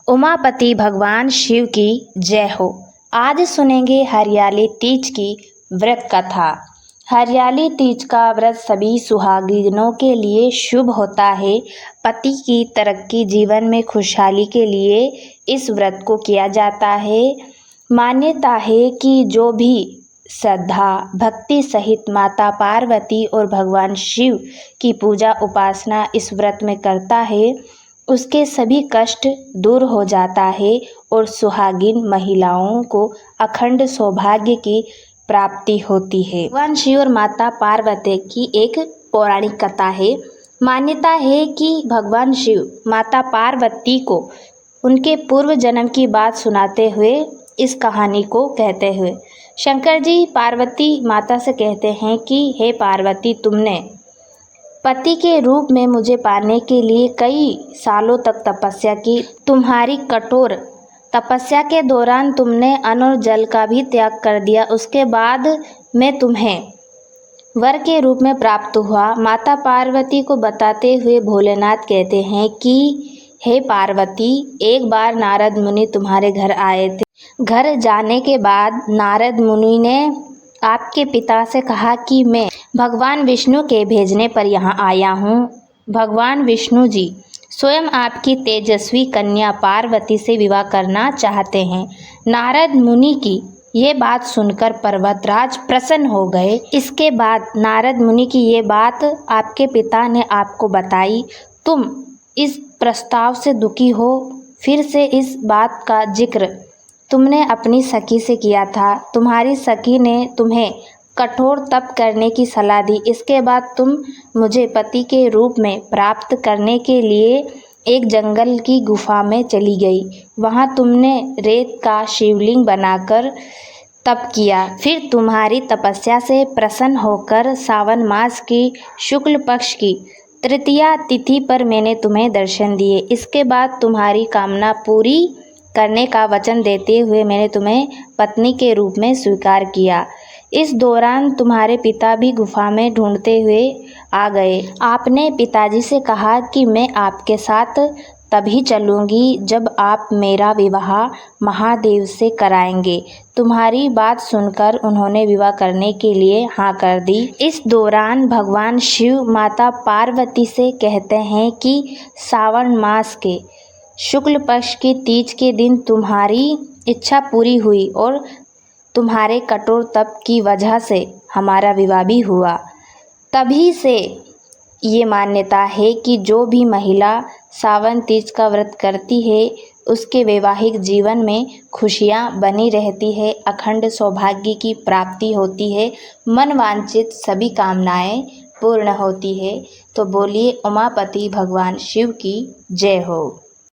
उमापति भगवान शिव की जय हो। आज सुनेंगे हरियाली तीज की व्रत कथा। हरियाली तीज का व्रत सभी सुहागिनों के लिए शुभ होता है। पति की तरक्की, जीवन में खुशहाली के लिए इस व्रत को किया जाता है। मान्यता है कि जो भी श्रद्धा भक्ति सहित माता पार्वती और भगवान शिव की पूजा उपासना इस व्रत में करता है, उसके सभी कष्ट दूर हो जाता है और सुहागिन महिलाओं को अखंड सौभाग्य की प्राप्ति होती है। भगवान शिव और माता पार्वती की एक पौराणिक कथा है। मान्यता है कि भगवान शिव माता पार्वती को उनके पूर्व जन्म की बात सुनाते हुए इस कहानी को कहते हुए शंकर जी पार्वती माता से कहते हैं कि हे पार्वती, तुमने पति के रूप में मुझे पाने के लिए कई सालों तक तपस्या की। तुम्हारी कठोर तपस्या के दौरान तुमने अन्न और जल का भी त्याग कर दिया। उसके बाद मैं तुम्हें वर के रूप में प्राप्त हुआ। माता पार्वती को बताते हुए भोलेनाथ कहते हैं कि हे पार्वती, एक बार नारद मुनि तुम्हारे घर आए थे। घर जाने के बाद नारद मुनि ने आपके पिता से कहा कि मैं भगवान विष्णु के भेजने पर यहाँ आया हूँ। भगवान विष्णु जी स्वयं आपकी तेजस्वी कन्या पार्वती से विवाह करना चाहते हैं। नारद मुनि की ये बात सुनकर पर्वतराज प्रसन्न हो गए। इसके बाद नारद मुनि की ये बात आपके पिता ने आपको बताई। तुम इस प्रस्ताव से दुखी हो। फिर से इस बात का जिक्र तुमने अपनी सखी से किया था। तुम्हारी सखी ने तुम्हें कठोर तप करने की सलाह दी। इसके बाद तुम मुझे पति के रूप में प्राप्त करने के लिए एक जंगल की गुफा में चली गई। वहाँ तुमने रेत का शिवलिंग बनाकर तप किया। फिर तुम्हारी तपस्या से प्रसन्न होकर सावन मास की शुक्ल पक्ष की तृतीया तिथि पर मैंने तुम्हें दर्शन दिए। इसके बाद तुम्हारी कामना पूरी करने का वचन देते हुए मैंने तुम्हें पत्नी के रूप में स्वीकार किया। इस दौरान तुम्हारे पिता भी गुफा में ढूंढते हुए आ गए। आपने पिताजी से कहा कि मैं आपके साथ तभी चलूँगी जब आप मेरा विवाह महादेव से कराएंगे। तुम्हारी बात सुनकर उन्होंने विवाह करने के लिए हाँ कर दी। इस दौरान भगवान शिव माता पार्वती से कहते हैं कि सावन मास के शुक्ल पक्ष की तीज के दिन तुम्हारी इच्छा पूरी हुई और तुम्हारे कठोर तप की वजह से हमारा विवाह भी हुआ। तभी से ये मान्यता है कि जो भी महिला सावन तीज का व्रत करती है उसके वैवाहिक जीवन में खुशियाँ बनी रहती है, अखंड सौभाग्य की प्राप्ति होती है, मनवांछित सभी कामनाएं पूर्ण होती है। तो बोलिए उमापति भगवान शिव की जय हो।